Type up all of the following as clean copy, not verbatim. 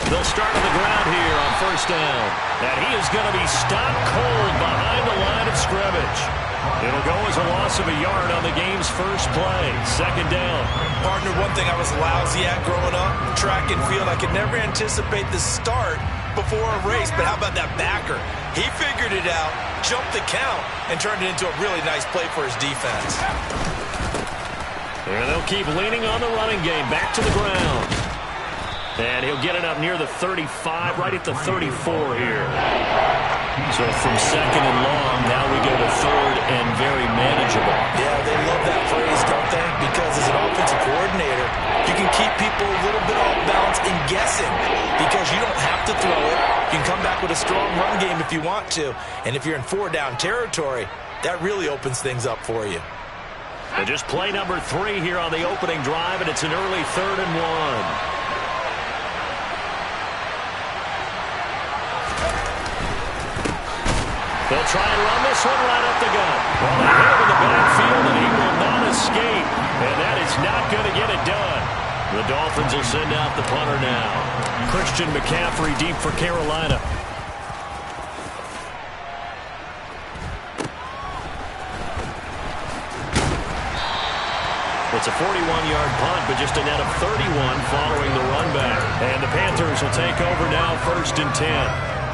They'll start on the ground here on first down. And he is going to be stopped cold behind the line of scrimmage. It'll go as a loss of a yard on the game's first play. Second down. Partner, one thing I was lousy at growing up, track and field, I could never anticipate the start before a race, but how about that backer? He figured it out, jumped the count, and turned it into a really nice play for his defense. And they'll keep leaning on the running game. Back to the ground. And he'll get it up near the 35, right at the 34 here. So from second and long, now we go to third and very manageable. Yeah, they love that phrase, don't they? Because as an offensive coordinator, you can keep people a little bit off balance and guessing because you don't have to throw it. You can come back with a strong run game if you want to. And if you're in 4-down territory, that really opens things up for you. And just play number 3 here on the opening drive, and it's an early 3rd and 1. They'll try and run this one right up the gut. Well, they hit him in the backfield, and he will not escape. And that is not going to get it done. The Dolphins will send out the punter now. Christian McCaffrey deep for Carolina. It's a 41-yard punt, but just a net of 31 following the run back. And the Panthers will take over now, 1st and 10.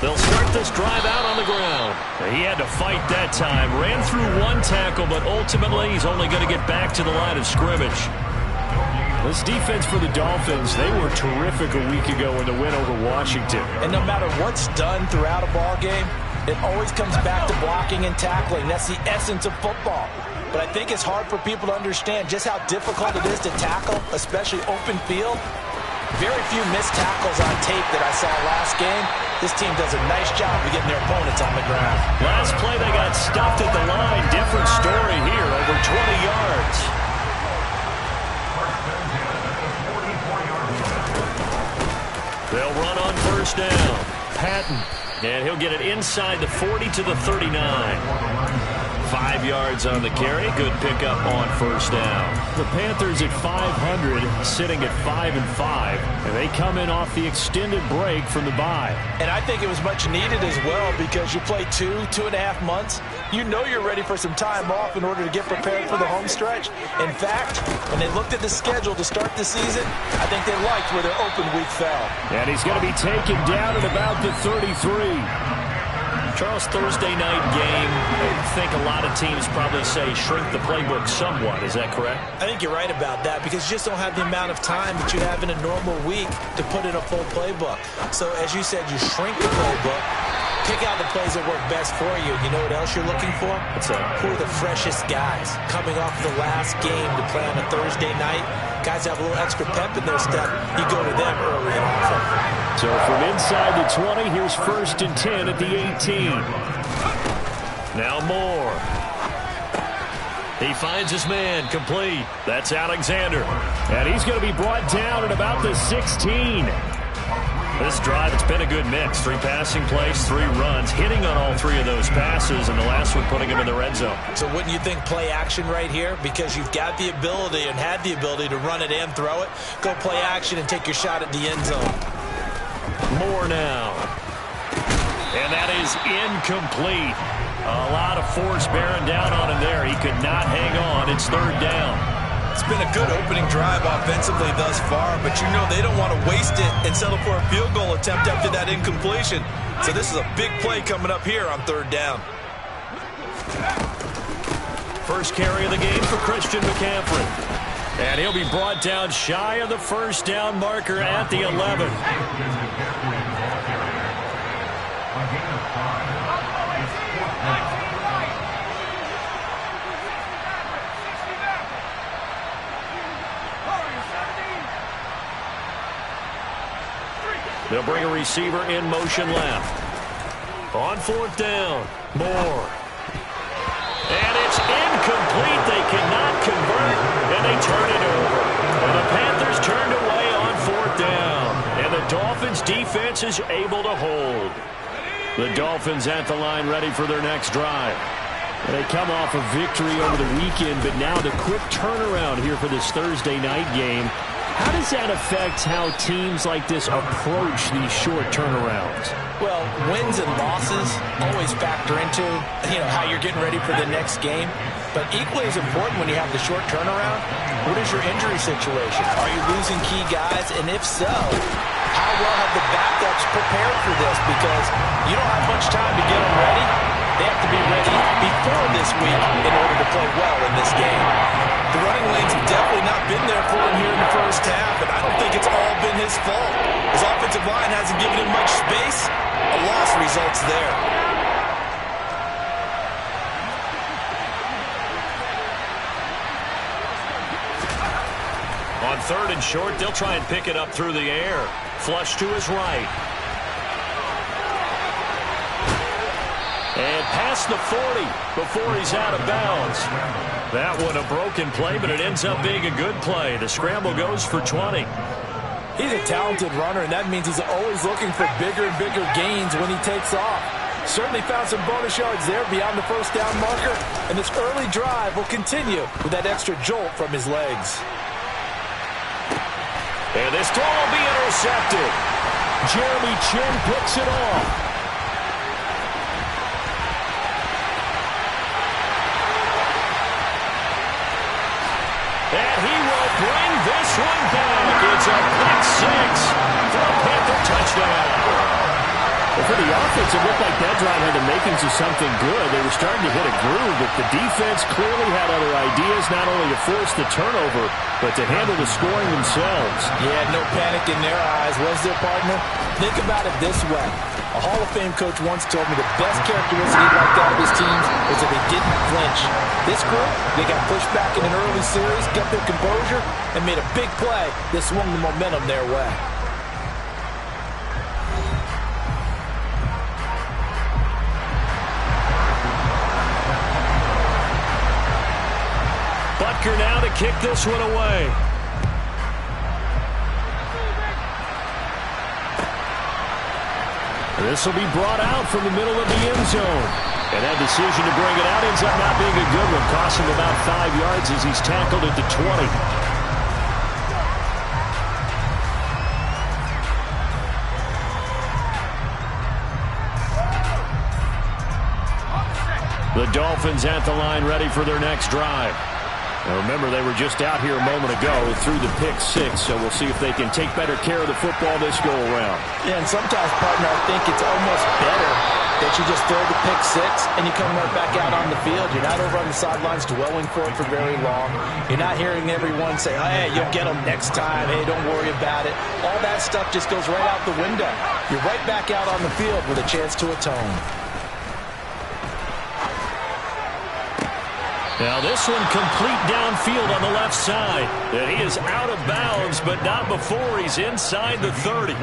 They'll start this drive out on the ground. He had to fight that time. Ran through one tackle, but ultimately he's only going to get back to the line of scrimmage. This defense for the Dolphins, they were terrific a week ago in the win over Washington. And no matter what's done throughout a ball game, it always comes back to blocking and tackling. That's the essence of football. But I think it's hard for people to understand just how difficult it is to tackle, especially open field. Very few missed tackles on tape that I saw last game. This team does a nice job of getting their opponents on the ground. Last play, they got stuffed at the line. Different story here, over 20 yards. They'll run on first down. Patton, and he'll get it inside the 40 to the 39. 5 yards on the carry. Good pickup on first down. The Panthers at 500, sitting at 5-5, and they come in off the extended break from the bye. And I think it was much needed as well because you play 2.5 months. You know you're ready for some time off in order to get prepared for the home stretch. In fact, when they looked at the schedule to start the season, I think they liked where their open week fell. And he's going to be taken down at about the 33. Charles, Thursday night game, I think a lot of teams probably say shrink the playbook somewhat. Is that correct? I think you're right about that because you just don't have the amount of time that you have in a normal week to put in a full playbook. So, as you said, you shrink the playbook, pick out the plays that work best for you. You know what else you're looking for? Who are the freshest guys coming off the last game to play on a Thursday night? Guys have a little extra pep in their step. You go to them early and often. So from inside the 20, here's 1st and 10 at the 18. Now Moore. He finds his man, complete. That's Alexander. And he's going to be brought down at about the 16. This drive, it's been a good mix. 3 passing plays, 3 runs, hitting on all 3 of those passes, and the last one putting him in the red zone. So wouldn't you think play action right here? Because you've got the ability and had the ability to run it and throw it. Go play action and take your shot at the end zone. Moore now. And that is incomplete. A lot of force bearing down on him there. He could not hang on. It's 3rd down. It's been a good opening drive offensively thus far, but you know they don't want to waste it and settle for a field goal attempt after that incompletion. So this is a big play coming up here on 3rd down. First carry of the game for Christian McCaffrey. And he'll be brought down shy of the 1st down marker at the 11. They'll bring a receiver in motion left. On 4th down, Moore. And it's incomplete. They cannot convert, and they turn it over. And the Panthers turned away on 4th down. And the Dolphins defense is able to hold. The Dolphins at the line ready for their next drive. They come off a victory over the weekend, but now the quick turnaround here for this Thursday night game. How does that affect how teams like this approach these short turnarounds? Well, wins and losses always factor into, how you're getting ready for the next game. But equally as important when you have the short turnaround, what is your injury situation? Are you losing key guys? And if so, how well have the backups prepared for this? Because you don't have much time to get them ready. They have to be ready before this week in order to play well in this game. The running lanes have definitely not been there for him here in the first half, and I don't think it's all been his fault. His offensive line hasn't given him much space. A loss results there. On 3rd and short, they'll try and pick it up through the air. Flush to his right. And past the 40 before he's out of bounds. That one a broken play, but it ends up being a good play. The scramble goes for 20. He's a talented runner, and that means he's always looking for bigger and bigger gains when he takes off. Certainly found some bonus yards there beyond the first down marker, and this early drive will continue with that extra jolt from his legs. And this throw will be intercepted. Jeremy Chin picks it off. And he will bring this one back. It's a pick six for a Panther touchdown. Well, for the offense, it looked like that drive had the makings of something good. They were starting to hit a groove, but the defense clearly had other ideas, not only to force the turnover, but to handle the scoring themselves. Yeah, no panic in their eyes, was there, partner? Think about it this way. A Hall of Fame coach once told me the best characteristic he liked out of his teams was that they didn't flinch. This group, they got pushed back in an early series, kept their composure, and made a big play that swung the momentum their way. Butker now to kick this one away. This will be brought out from the middle of the end zone. And that decision to bring it out ends up not being a good one, costing about 5 yards as he's tackled at the 20. The Dolphins at the line ready for their next drive. Now remember, they were just out here a moment ago through the pick six, so we'll see if they can take better care of the football this go-around. Yeah, and sometimes, partner, I think it's almost better that you just throw the pick six and you come right back out on the field. You're not over on the sidelines dwelling for it for very long. You're not hearing everyone say, oh, hey, you'll get them next time. Hey, don't worry about it. All that stuff just goes right out the window. You're right back out on the field with a chance to atone. Now this one complete downfield on the left side. And he is out of bounds, but not before he's inside the 30.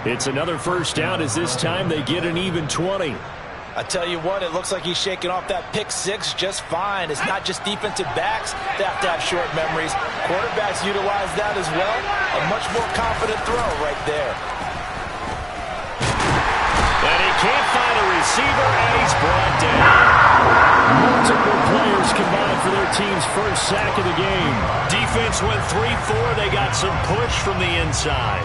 It's another first down as this time they get an even 20. I tell you what, it looks like he's shaking off that pick six just fine. It's not just defensive backs that have to have short memories. Quarterbacks utilize that as well. A much more confident throw right there. And he can't find a receiver, and he's brought down. Multiple players combined for their team's first sack of the game. Defense went 3-4. They got some push from the inside.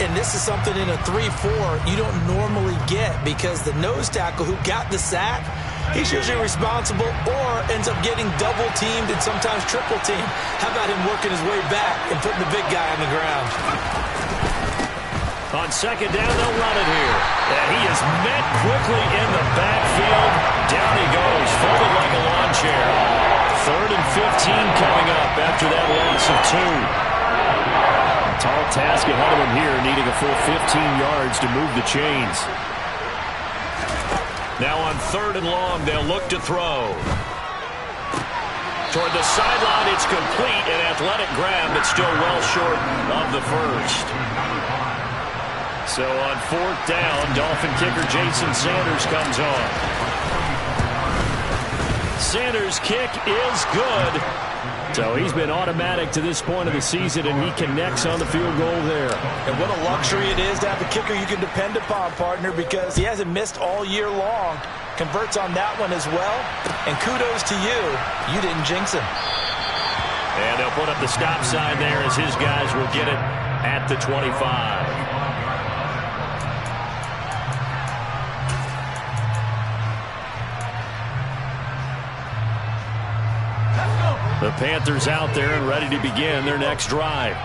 And this is something in a 3-4 you don't normally get because the nose tackle who got the sack, he's usually responsible or ends up getting double-teamed and sometimes triple-teamed. How about him working his way back and putting the big guy on the ground? On second down, they'll run it here. And he is met quickly in the backfield. Down he goes, folded like a lawn chair. 3rd and 15 coming up after that loss of 2. Tall task ahead of him here, needing a full 15 yards to move the chains. Now on 3rd and long, they'll look to throw. Toward the sideline, it's complete. An athletic grab, but still well short of the first. So on 4th down, Dolphin kicker Jason Sanders comes on. Sanders' kick is good. So he's been automatic to this point of the season, and he connects on the field goal there. And what a luxury it is to have a kicker you can depend upon, partner, because he hasn't missed all year long. Converts on that one as well. And kudos to you. You didn't jinx him. And they'll put up the stop sign there as his guys will get it at the 25. The Panthers out there and ready to begin their next drive.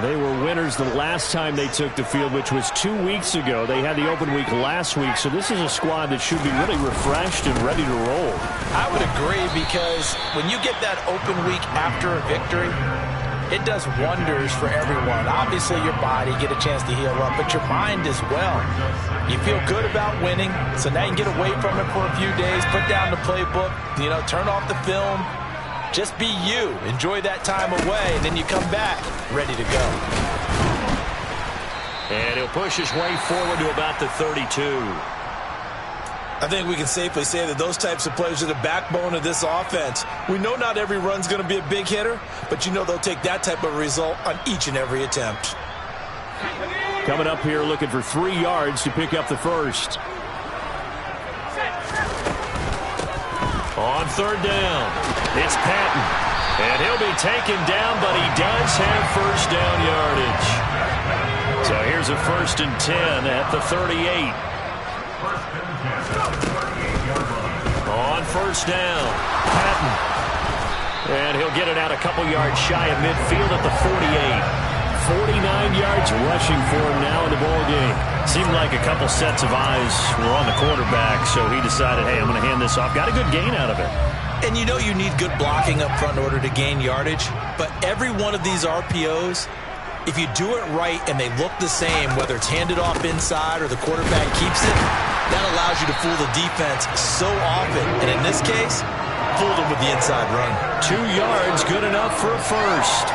They were winners the last time they took the field, which was 2 weeks ago. They had the open week last week, so this is a squad that should be really refreshed and ready to roll. I would agree, because when you get that open week after a victory, it does wonders for everyone. Obviously, your body get a chance to heal up, but your mind as well. You feel good about winning, so now you can get away from it for a few days, put down the playbook, turn off the film. Just be you. Enjoy that time away, and then you come back ready to go. And he'll push his way forward to about the 32. I think we can safely say that those types of players are the backbone of this offense. We know not every run's going to be a big hitter, but they'll take that type of result on each and every attempt. Coming up here looking for 3 yards to pick up the first. On third down, it's Patton. And he'll be taken down, but he does have first down yardage. So here's a 1st and 10 at the 38. On first down, Patton. And he'll get it out a couple yards shy of midfield at the 48. 49 yards rushing for him now in the ball game. Seemed like a couple sets of eyes were on the quarterback, so he decided, hey, I'm going to hand this off. Got a good gain out of it. And you need good blocking up front in order to gain yardage. But every one of these RPOs, if you do it right and they look the same, whether it's handed off inside or the quarterback keeps it, that allows you to fool the defense so often. And in this case, fooled them with the inside run. 2 yards, good enough for a first.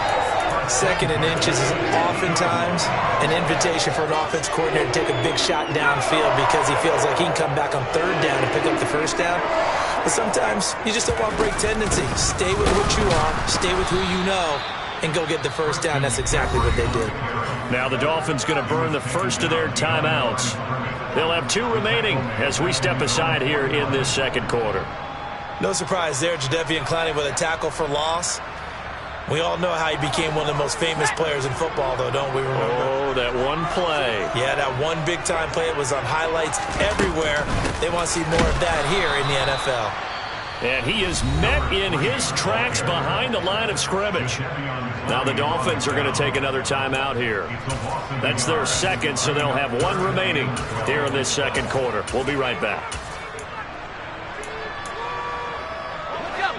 2nd and inches is oftentimes an invitation for an offense coordinator to take a big shot downfield because he feels like he can come back on 3rd down and pick up the first down. But sometimes you just don't want to break tendency. Stay with what you are, stay with who you know, and go get the first down. That's exactly what they did. Now the Dolphins going to burn the first of their timeouts. They'll have 2 remaining as we step aside here in this second quarter. No surprise there, Jadeveon Clowney with a tackle for loss. We all know how he became one of the most famous players in football, though, don't we remember? Oh, that one play. Yeah, that one big-time play. It was on highlights everywhere. They want to see more of that here in the NFL. And he is met in his tracks behind the line of scrimmage. Now the Dolphins are going to take another timeout here. That's their 2nd, so they'll have 1 remaining here in this second quarter. We'll be right back.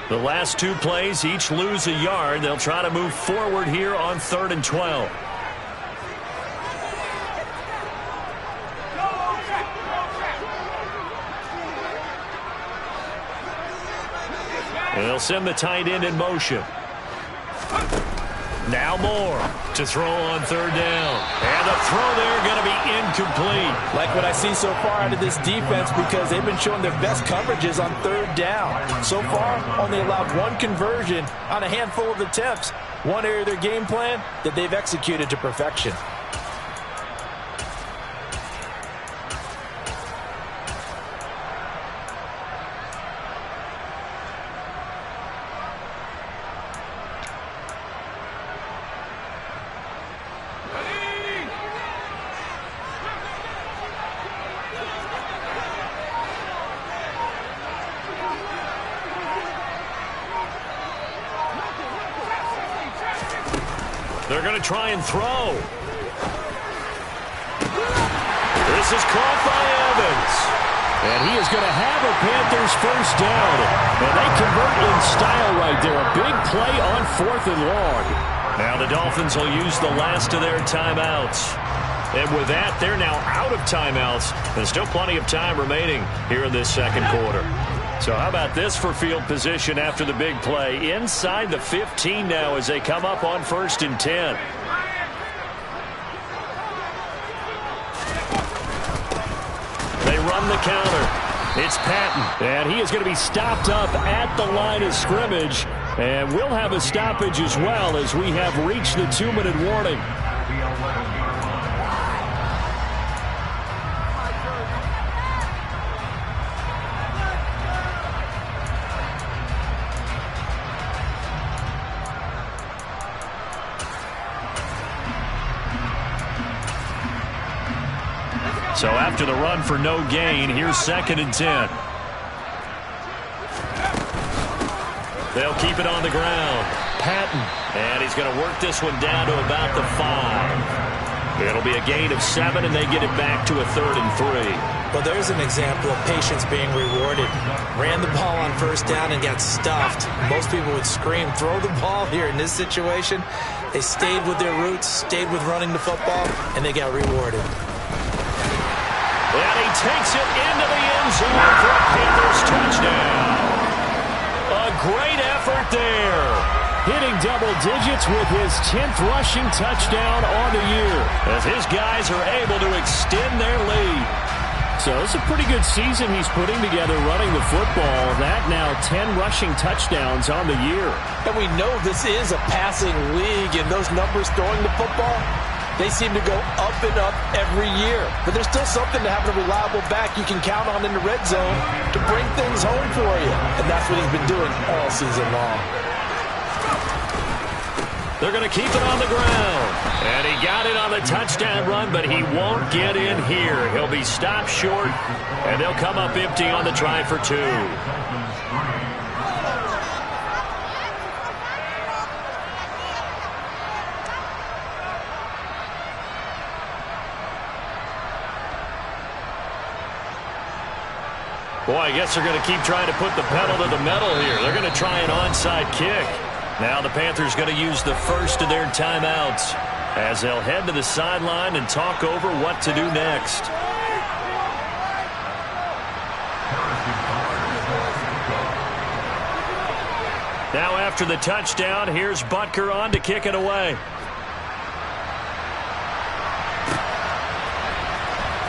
The last 2 plays each lose a yard. They'll try to move forward here on 3rd and 12. And they'll send the tight end in motion. Now Moore to throw on 3rd down. And the throw there going to be incomplete. Like what I see so far out of this defense, because they've been showing their best coverages on 3rd down. So far, only allowed 1 conversion on a handful of attempts. One area of their game plan that they've executed to perfection. They're going to try and throw. This is caught by Evans. And he is going to have a Panthers first down. And they convert in style right there. A big play on 4th and long. Now the Dolphins will use the last of their timeouts. And with that, they're now out of timeouts. There's still plenty of time remaining here in this second quarter. So how about this for field position after the big play? Inside the 15 now as they come up on 1st and 10. They run the counter. It's Patton. And he is going to be stopped up at the line of scrimmage. And we'll have a stoppage as well as we have reached the 2-minute warning. So after the run for no gain, here's 2nd and 10. They'll keep it on the ground. Patton. And he's going to work this one down to about the 5. It'll be a gain of 7, and they get it back to a 3rd and 3. Well, there's an example of patience being rewarded. Ran the ball on 1st down and got stuffed. Most people would scream, throw the ball here. In this situation, they stayed with their roots, stayed with running the football, and they got rewarded. And he takes it into the end zone for a Panthers touchdown. A great effort there. Hitting double digits with his 10th rushing touchdown on the year, as his guys are able to extend their lead. So it's a pretty good season he's putting together running the football. That now 10 rushing touchdowns on the year. And we know this is a passing league, and those numbers throwing the football, they seem to go up and up every year. But there's still something to having a reliable back you can count on in the red zone to bring things home for you. And that's what he's been doing all season long. They're going to keep it on the ground. And he got it on the touchdown run, but he won't get in here. He'll be stopped short, and they'll come up empty on the try for 2. Boy, I guess they're going to keep trying to put the pedal to the metal here. They're going to try an onside kick. Now the Panthers going to use the first of their timeouts as they'll head to the sideline and talk over what to do next. Now after the touchdown, here's Butker on to kick it away.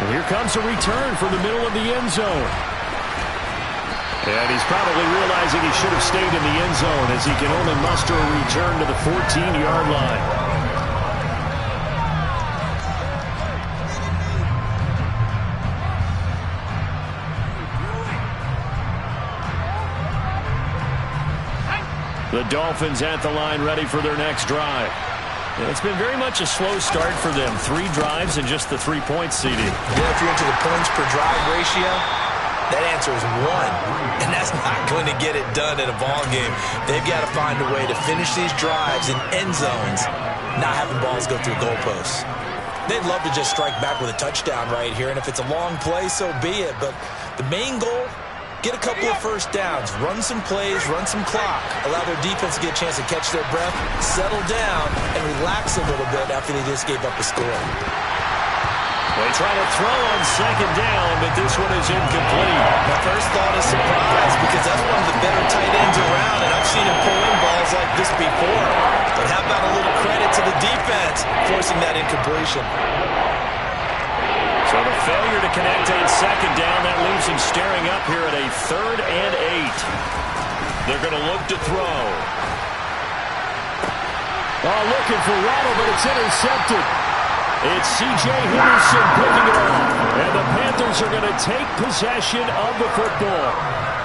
And here comes a return from the middle of the end zone. And he's probably realizing he should have stayed in the end zone as he can only muster a return to the 14-yard line. The Dolphins at the line ready for their next drive. And it's been very much a slow start for them. 3 drives and just the 3-point seeding. Yeah, if you're into the points per drive ratio, that answer is 1, and that's not going to get it done in a ball game. They've got to find a way to finish these drives in end zones, not having balls go through goalposts. They'd love to just strike back with a touchdown right here, and if it's a long play, so be it. But the main goal, get a couple of first downs, run some plays, run some clock, allow their defense to get a chance to catch their breath, settle down, and relax a little bit after they just gave up a score. They try to throw on 2nd down, but this one is incomplete. My first thought is surprise, because that's one of the better tight ends around, and I've seen him pull in balls like this before. But how about a little credit to the defense forcing that incompletion? So the failure to connect on 2nd down, that leaves him staring up here at a 3rd and 8. They're going to look to throw. Oh, looking for Waddle, but it's intercepted. It's C.J. Henderson picking it up. And the Panthers are going to take possession of the football.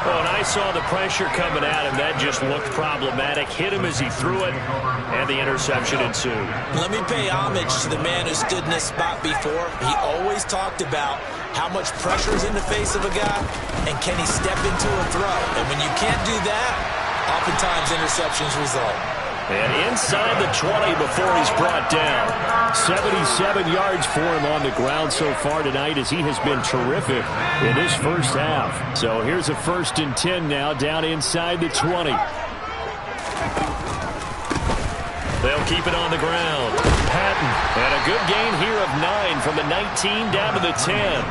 Oh, and I saw the pressure coming at him. That just looked problematic. Hit him as he threw it, and the interception ensued. Let me pay homage to the man who stood in this spot before. He always talked about how much pressure is in the face of a guy, and can he step into a throw. And when you can't do that, oftentimes interceptions result. And inside the 20 before he's brought down. 77 yards for him on the ground so far tonight as he has been terrific in this first half. So here's a 1st and 10 now down inside the 20. They'll keep it on the ground. Patton. And a good gain here of 9 from the 19 down to the 10.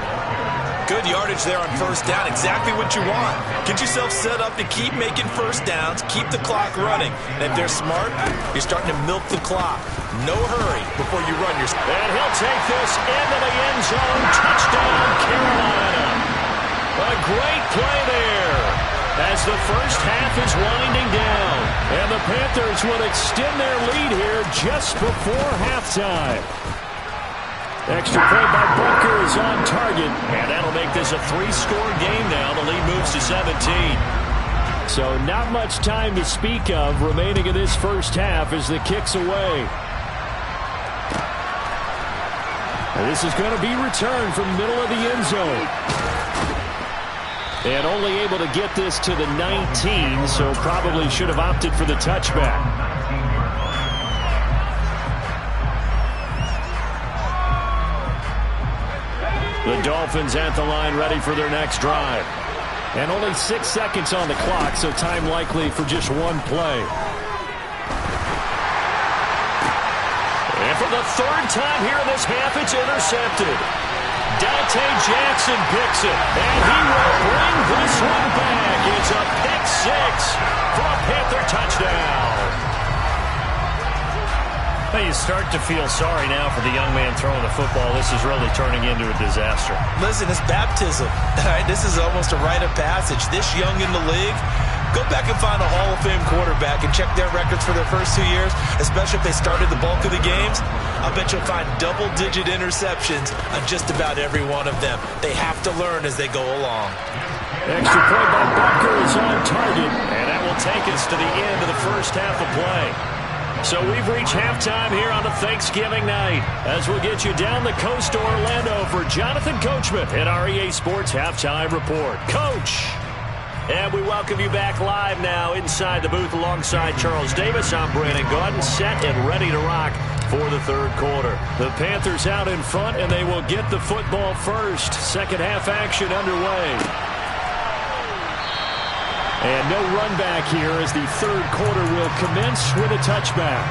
Good yardage there on 1st down. Exactly what you want. Get yourself set up to keep making first downs, keep the clock running. And if they're smart, you're starting to milk the clock. No hurry before you run your... And he'll take this into the end zone. Touchdown, Carolina. A great play there. as the first half is winding down. And the Panthers will extend their lead here just before halftime. Extra point by Bunker is on target, and that'll make this a 3-score game now. The lead moves to 17. So not much time to speak of remaining in this first half as the kick's away. And this is going to be returned from the middle of the end zone. And only able to get this to the 19, so probably should have opted for the touchback. The Dolphins at the line ready for their next drive. And only 6 seconds on the clock, so time likely for just one play. And for the third time here in this half, it's intercepted. Dante Jackson picks it, and he will bring this one back. It's a pick six for a Panther touchdown. You start to feel sorry now for the young man throwing the football. This is really turning into a disaster. Listen, it's baptism. All right, this is almost a rite of passage. This young in the league, go back and find a Hall of Fame quarterback and check their records for their first 2 years, especially if they started the bulk of the games. I bet you'll find double-digit interceptions on just about every one of them. They have to learn as they go along. Extra point by Bunker is on target, and that will take us to the end of the first half of play. So we've reached halftime here on a Thanksgiving night as we'll get you down the coast to Orlando for Jonathan Coachman at our EA Sports Halftime Report. Coach! And we welcome you back live now inside the booth alongside Charles Davis. I'm Brandon Gaudin, set and ready to rock for the third quarter. The Panthers out in front, and they will get the football first. Second half action underway. And no run back here as the third quarter will commence with a touchback.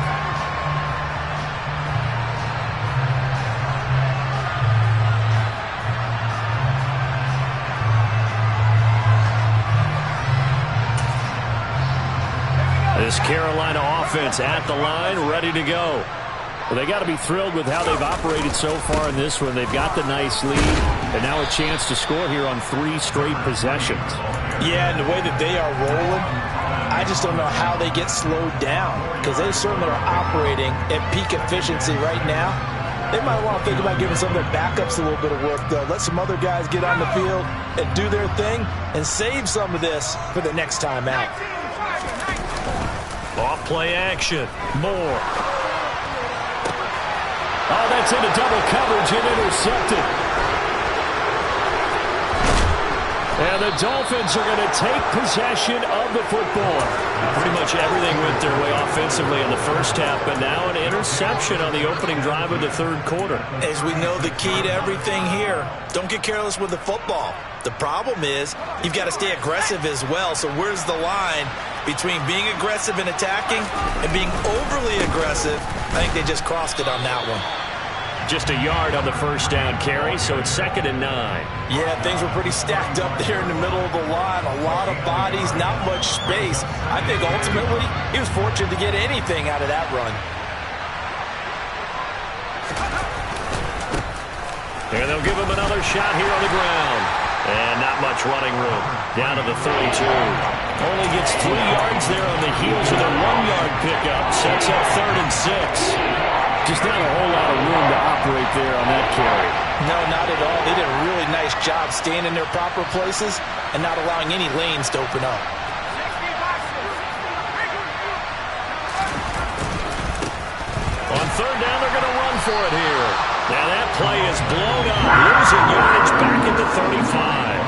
This Carolina offense at the line, ready to go. Well, they got to be thrilled with how they've operated so far in this one. They've got the nice lead, and now a chance to score here on 3 straight possessions. Yeah, and the way that they are rolling, I just don't know how they get slowed down, because they certainly are operating at peak efficiency right now. They might want to think about giving some of their backups a little bit of work, though. Let some other guys get on the field and do their thing and save some of this for the next time out. Off play action. Moore. Oh, that's into double coverage and intercepted. And the Dolphins are going to take possession of the football. Pretty much everything went their way offensively in the first half, but now an interception on the opening drive of the third quarter. As we know, the key to everything here, don't get careless with the football. The problem is you've got to stay aggressive as well. So where's the line between being aggressive and attacking and being overly aggressive? I think they just crossed it on that one. Just a yard on the first down carry, so it's 2nd and 9. Yeah, things were pretty stacked up there in the middle of the line. A lot of bodies, not much space. I think ultimately he was fortunate to get anything out of that run. And they'll give him another shot here on the ground. And not much running room. Down to the 32. Only gets 3 yards there on the heels of the 1-yard pickup. Sets up 3rd and 6. Just not a whole lot of room to operate there on that carry. No, not at all. They did a really nice job staying in their proper places and not allowing any lanes to open up. On 3rd down, they're going to run for it here. Now that play is blown up, losing yardage back at the 35.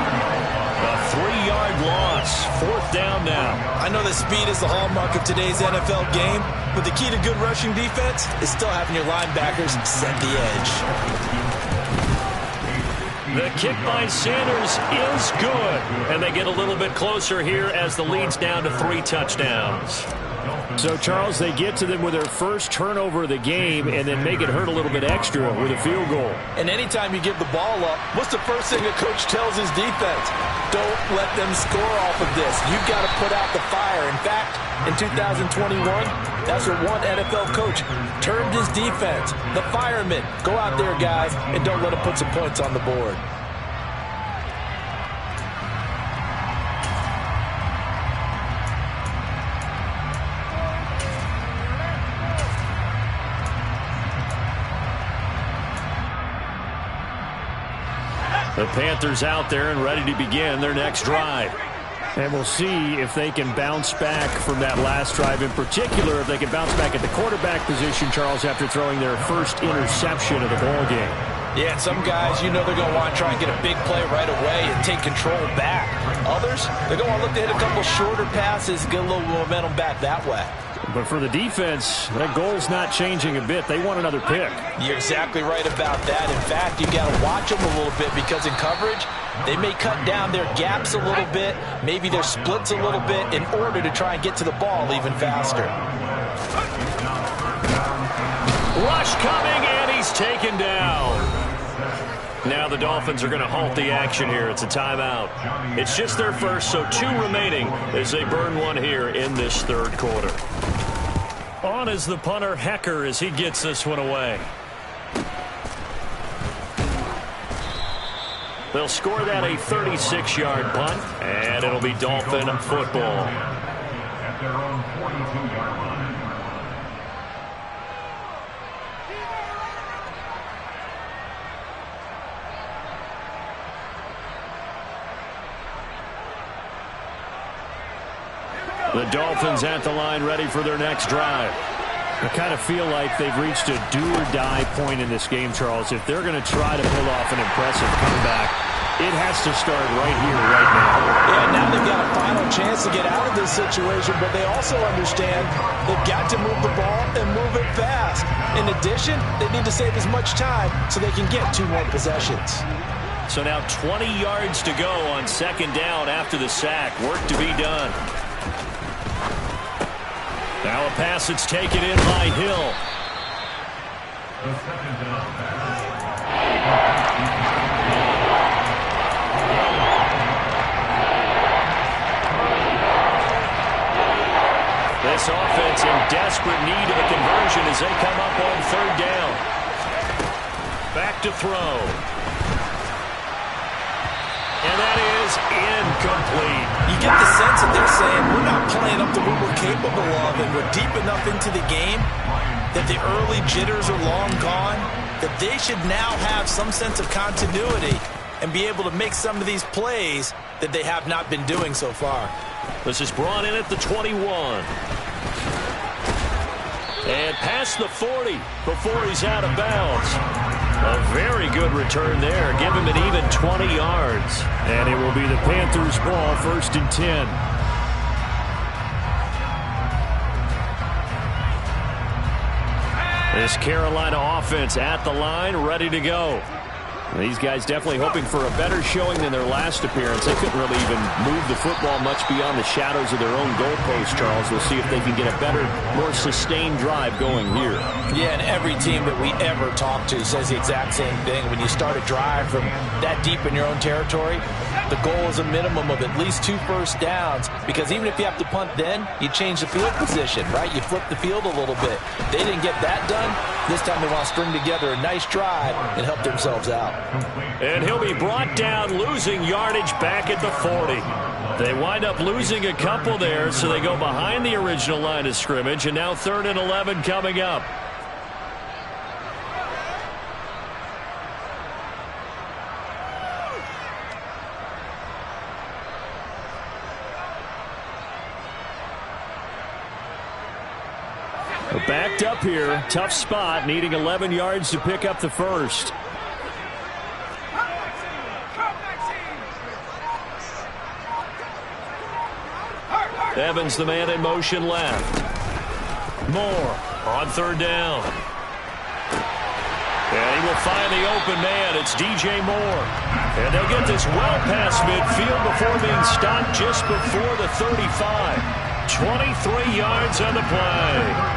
A 3-yard loss, 4th down now. I know that speed is the hallmark of today's NFL game, but the key to good rushing defense is still having your linebackers set the edge. The kick by Sanders is good, and they get a little bit closer here as the lead's down to 3 touchdowns. So, Charles, they get to them with their first turnover of the game and then make it hurt a little bit extra with a field goal. And anytime you give the ball up, what's the first thing a coach tells his defense? Don't let them score off of this. You've got to put out the fire. In fact, in 2021, that's what one NFL coach termed his defense. The firemen. Go out there, guys, and don't let them put some points on the board. The Panthers out there and ready to begin their next drive. And we'll see if they can bounce back from that last drive, in particular if they can bounce back at the quarterback position, Charles, after throwing their first interception of the ball game. Yeah, and some guys, you know they're going to want to try and get a big play right away and take control back. Others, they're going to want to look to hit a couple shorter passes, get a little momentum back that way. But for the defense, that goal's not changing a bit. They want another pick. You're exactly right about that. In fact, you got to watch them a little bit because in coverage, they may cut down their gaps a little bit, maybe their splits a little bit in order to try and get to the ball even faster. Rush coming, and he's taken down. Now the Dolphins are going to halt the action here. It's a timeout. It's just their first, so 2 remaining as they burn one here in this third quarter. On is the punter, Hecker, as he gets this one away. They'll score that a 36-yard punt, and it'll be Dolphin football. At their own 42-yard line. The Dolphins at the line, ready for their next drive. I kind of feel like they've reached a do-or-die point in this game, Charles. If they're going to try to pull off an impressive comeback, it has to start right here, right now. Yeah, now they've got a final chance to get out of this situation, but they also understand they've got to move the ball and move it fast. In addition, they need to save as much time so they can get 2 more possessions. So now 20 yards to go on second down after the sack. Work to be done. Now a pass that's taken in by Hill. This offense in desperate need of a conversion as they come up on third down. Back to throw. And that is incomplete. You get the sense that they're saying we're not playing up to what we're capable of, and we're deep enough into the game that the early jitters are long gone, that they should now have some sense of continuity and be able to make some of these plays that they have not been doing so far. This is brought in at the 21. And past the 40 before he's out of bounds. A very good return there. Give him an even 20 yards. And it will be the Panthers' ball, 1st and 10. This Carolina offense at the line, ready to go. These guys definitely hoping for a better showing than their last appearance. They couldn't really even move the football much beyond the shadows of their own goalpost, Charles. We'll see if they can get a better, more sustained drive going here. Yeah, and every team that we ever talk to says the exact same thing. When you start a drive from that deep in your own territory, the goal is a minimum of at least 2 first downs, because even if you have to punt then, you change the field position, right? You flip the field a little bit. They didn't get that done. This time they want to string together a nice drive and help themselves out. And he'll be brought down, losing yardage back at the 40. They wind up losing a couple there, so they go behind the original line of scrimmage, and now 3rd and 11 coming up. Backed up here, tough spot, needing 11 yards to pick up the first. Evans, the man in motion left. Moore on 3rd down. And he will find the open man. It's DJ Moore. And they'll get this well past midfield before being stopped just before the 35. 23 yards on the play.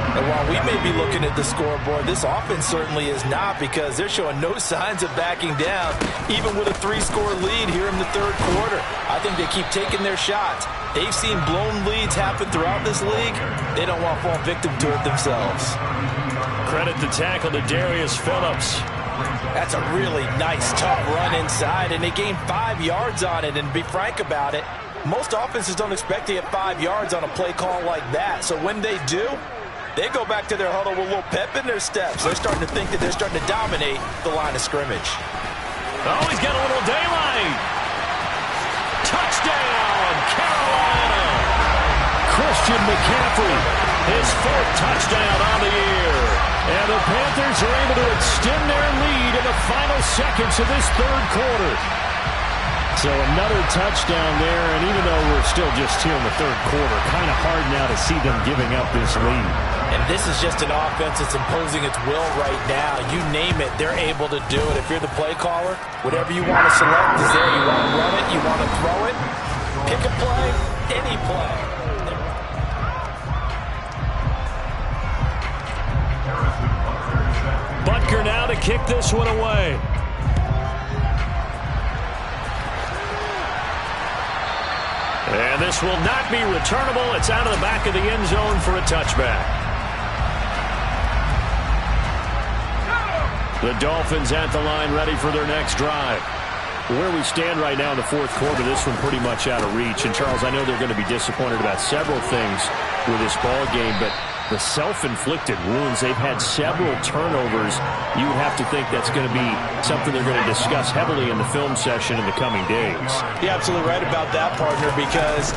And while we may be looking at the scoreboard, this offense certainly is not, because they're showing no signs of backing down, even with a 3-score lead here in the 3rd quarter. I think they keep taking their shots. They've seen blown leads happen throughout this league. They don't want to fall victim to it themselves. Credit the tackle to Darius Phillips. That's a really nice, tough run inside, and they gained 5 yards on it. And to be frank about it, most offenses don't expect to get 5 yards on a play call like that. So when they do, they go back to their huddle with a little pep in their steps. They're starting to think that they're starting to dominate the line of scrimmage. Oh, he's got a little daylight. Touchdown, Carolina. Christian McCaffrey, his 4th touchdown on the year. And the Panthers are able to extend their lead in the final seconds of this 3rd quarter. So another touchdown there, and even though we're still just here in the 3rd quarter, kind of hard now to see them giving up this lead. And this is just an offense that's imposing its will right now. You name it, they're able to do it. If you're the play caller, whatever you want to select is there. You want to run it, you want to throw it, pick a play, any play. Butker now to kick this one away. And this will not be returnable. It's out of the back of the end zone for a touchback. The Dolphins at the line, ready for their next drive. Where we stand right now in the 4th quarter, this one pretty much out of reach. And, Charles, I know they're going to be disappointed about several things with this ball game, but the self-inflicted wounds, they've had several turnovers. You would have to think that's going to be something they're going to discuss heavily in the film session in the coming days. You're absolutely right about that, partner, because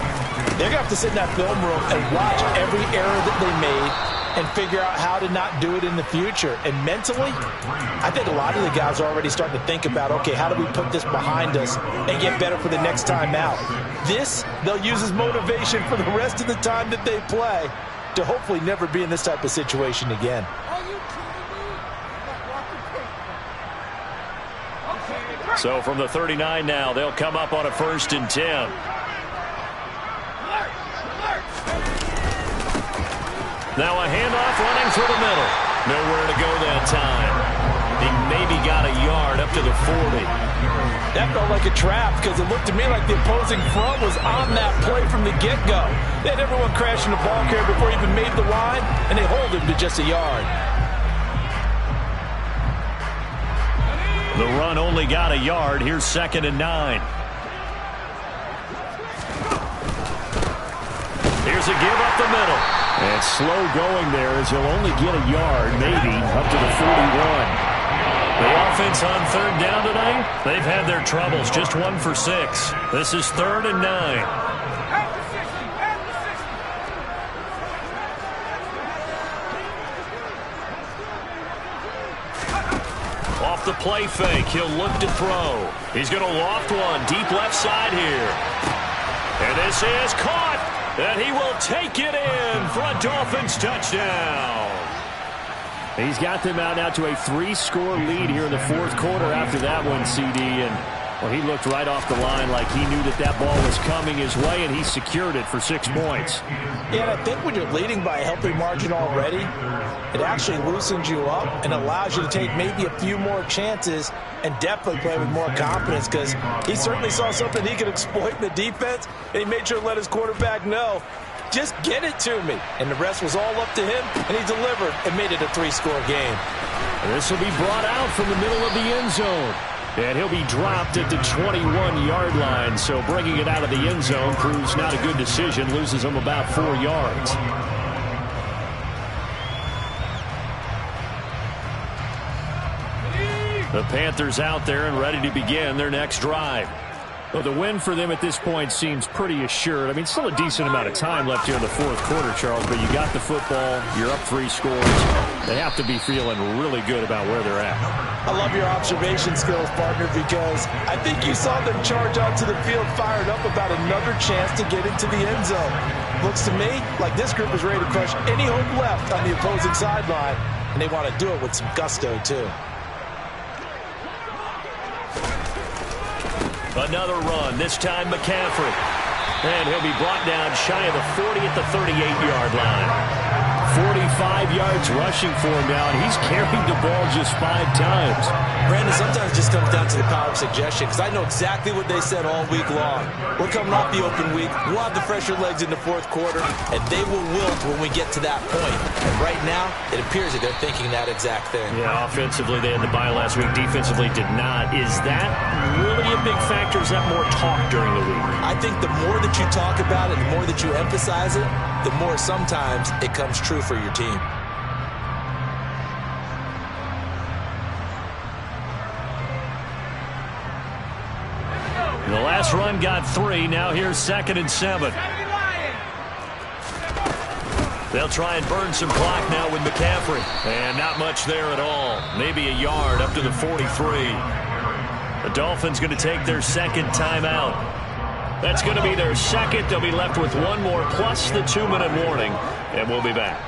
they're going to have to sit in that film room and watch every error that they made and figure out how to not do it in the future. And mentally, I think a lot of the guys are already starting to think about, okay, how do we put this behind us and get better for the next time out? This, they'll use as motivation for the rest of the time that they play to hopefully never be in this type of situation again. So from the 39 now, they'll come up on a 1st and 10. Now a handoff running through the middle. Nowhere to go that time. He maybe got a yard up to the 40. That felt like a trap because it looked to me like the opposing front was on that play from the get-go. They had everyone crashing the ball carrier before he even made the line, and they hold him to just a yard. The run only got a yard. Here's 2nd and 9. Here's a give up the middle. And slow going there as he'll only get a yard, maybe, up to the 41. The offense on 3rd down tonight, they've had their troubles. Just 1 for 6. This is 3rd and 9. Off the play fake, he'll look to throw. He's going to loft one deep left side here. And this is caught. And he will take it in for a Dolphins touchdown. He's got them out now to a 3-score lead here in the 4th quarter after that one, CD. And, well, he looked right off the line like he knew that that ball was coming his way, and he secured it for 6 points. Yeah, and I think when you're leading by a healthy margin already, it actually loosens you up and allows you to take maybe a few more chances and definitely play with more confidence because he certainly saw something he could exploit in the defense, and he made sure to let his quarterback know, just get it to me. And the rest was all up to him, and he delivered and made it a 3-score game. This will be brought out from the middle of the end zone. And he'll be dropped at the 21-yard line. So bringing it out of the end zone proves not a good decision. Loses him about 4 yards. The Panthers out there and ready to begin their next drive. Well, the win for them at this point seems pretty assured. I mean, still a decent amount of time left here in the 4th quarter, Charles, but you got the football, you're up 3 scores. They have to be feeling really good about where they're at. I love your observation skills, partner, because I think you saw them charge onto the field fired up about another chance to get into the end zone. Looks to me like this group is ready to crush any hope left on the opposing sideline, and they want to do it with some gusto, too. Another run, this time McCaffrey. And he'll be brought down shy of the 40 at the 38-yard line. 45 yards rushing for him now, and he's carried the ball just 5 times. Brandon, sometimes it just comes down to the power of suggestion, because I know exactly what they said all week long. We're coming off the open week. We'll have the fresher legs in the 4th quarter, and they will wilt when we get to that point. And right now, it appears that they're thinking that exact thing. Yeah, offensively, they had the bye last week. Defensively, did not. Is that really a big factor? Is that more talk during the week? I think the more that you talk about it, the more that you emphasize it, the more sometimes it comes true for your team. The last run got 3. Now here's 2nd and 7. They'll try and burn some clock now with McCaffrey. And not much there at all. Maybe a yard up to the 43. The Dolphins going to take their 2nd timeout. That's going to be their 2nd. They'll be left with 1 more plus the 2-minute warning. And we'll be back.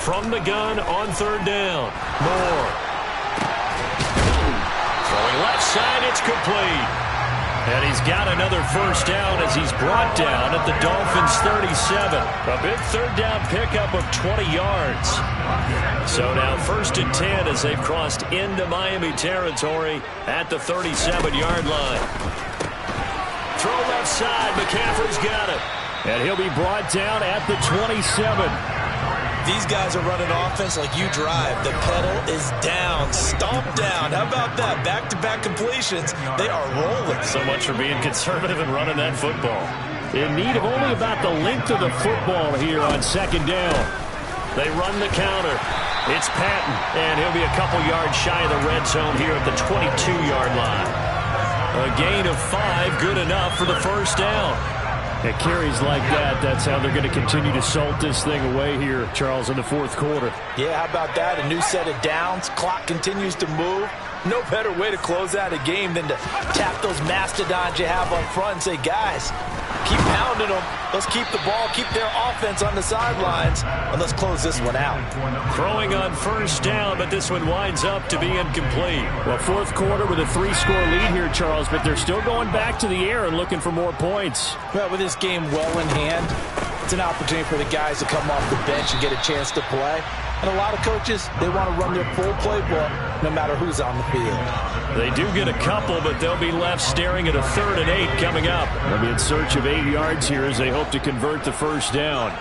From the gun on 3rd down. Moore. Throwing left side. It's complete. And he's got another 1st down as he's brought down at the Dolphins 37. A big 3rd down pickup of 20 yards. So now 1st and 10 as they've crossed into Miami territory at the 37-yard line. Throw left side. McCaffrey's got it. And he'll be brought down at the 27. These guys are running offense like you drive. The pedal is down, stomped down. How about that? Back-to-back completions. They are rolling. So much for being conservative and running that football. In need of only about the length of the football here on 2nd down. They run the counter. It's Patton, and he'll be a couple yards shy of the red zone here at the 22-yard line. A gain of 5, good enough for the 1st down. At carries like that, that's how they're going to continue to salt this thing away here, Charles, in the 4th quarter. Yeah, how about that? A new set of downs. Clock continues to move. No better way to close out a game than to tap those mastodons you have up front and say, guys, keep pounding them. Let's keep the ball, keep their offense on the sidelines, and let's close this one out. Throwing on 1st down, but this one winds up to be incomplete. Well, 4th quarter with a 3-score lead here, Charles, but they're still going back to the air and looking for more points. Well, with this game well in hand, it's an opportunity for the guys to come off the bench and get a chance to play. And a lot of coaches, they want to run their full playbook no matter who's on the field. They do get a couple, but they'll be left staring at a 3rd and 8 coming up. They'll be in search of 8 yards here as they hope to convert the 1st down.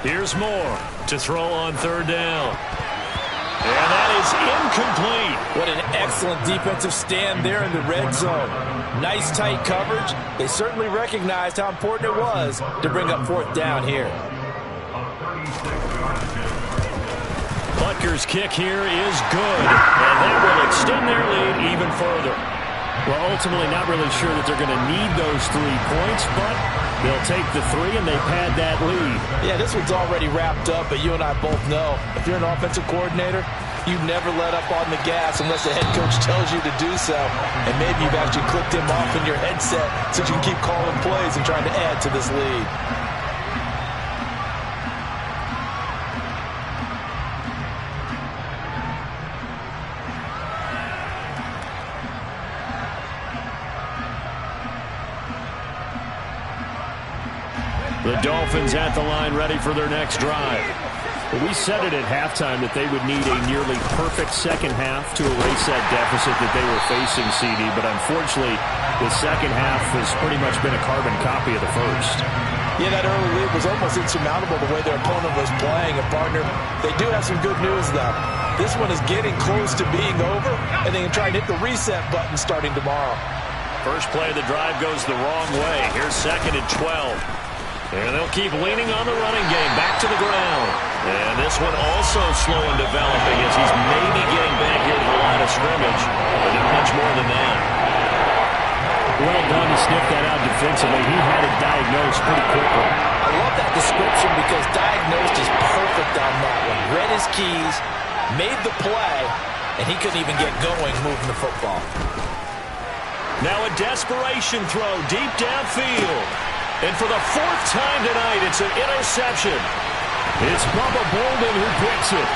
Here's Moore to throw on 3rd down. And that is incomplete. What an excellent defensive stand there in the red zone. Nice tight coverage. They certainly recognized how important it was to bring up 4th down here. Butker's kick here is good, and that will extend their lead even further. Well, ultimately not really sure that they're going to need those 3 points, but they'll take the 3 and they pad that lead. Yeah, this one's already wrapped up, but you and I both know if you're an offensive coordinator, you never let up on the gas unless the head coach tells you to do so. And maybe you've actually clicked him off in your headset so you can keep calling plays and trying to add to this lead. The Dolphins at the line ready for their next drive. We said it at halftime that they would need a nearly perfect 2nd half to erase that deficit that they were facing, CD, but unfortunately the 2nd half has pretty much been a carbon copy of the 1st. Yeah, that early lead was almost insurmountable the way their opponent was playing. And, partner, they do have some good news, though. This one is getting close to being over, and they can try and hit the reset button starting tomorrow. First play of the drive goes the wrong way. Here's 2nd and 12. And they'll keep leaning on the running game back to the ground. And this one also slow in developing as he's maybe getting back here to the line of scrimmage, but not much more than that. Well done to sniff that out defensively. He had it diagnosed pretty quickly. I love that description because diagnosed is perfect on that one. Read his keys, made the play, and he couldn't even get going moving the football. Now a desperation throw deep downfield. And for the 4th time tonight, it's an interception. It's Bubba Bolden who picks it.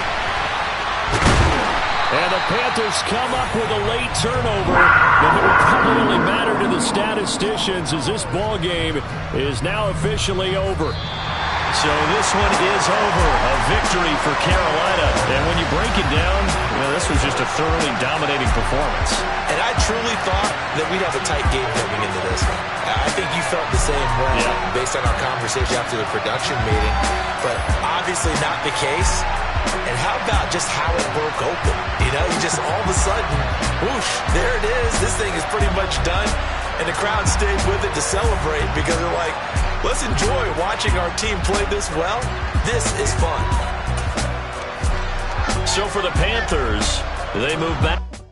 And the Panthers come up with a late turnover, but it will probably only matter to the statisticians as this ball game is now officially over. So this one is over. A victory for Carolina. And when you break it down, this was just a thoroughly dominating performance. And I truly thought that we'd have a tight game coming into this one. I think you felt the same way based on our conversation after the production meeting. But obviously not the case. And how about just how it broke open? You just all of a sudden, whoosh, there it is. This thing is pretty much done. And the crowd stayed with it to celebrate because they're like, let's enjoy watching our team play this well. This is fun. So for the Panthers, they move back.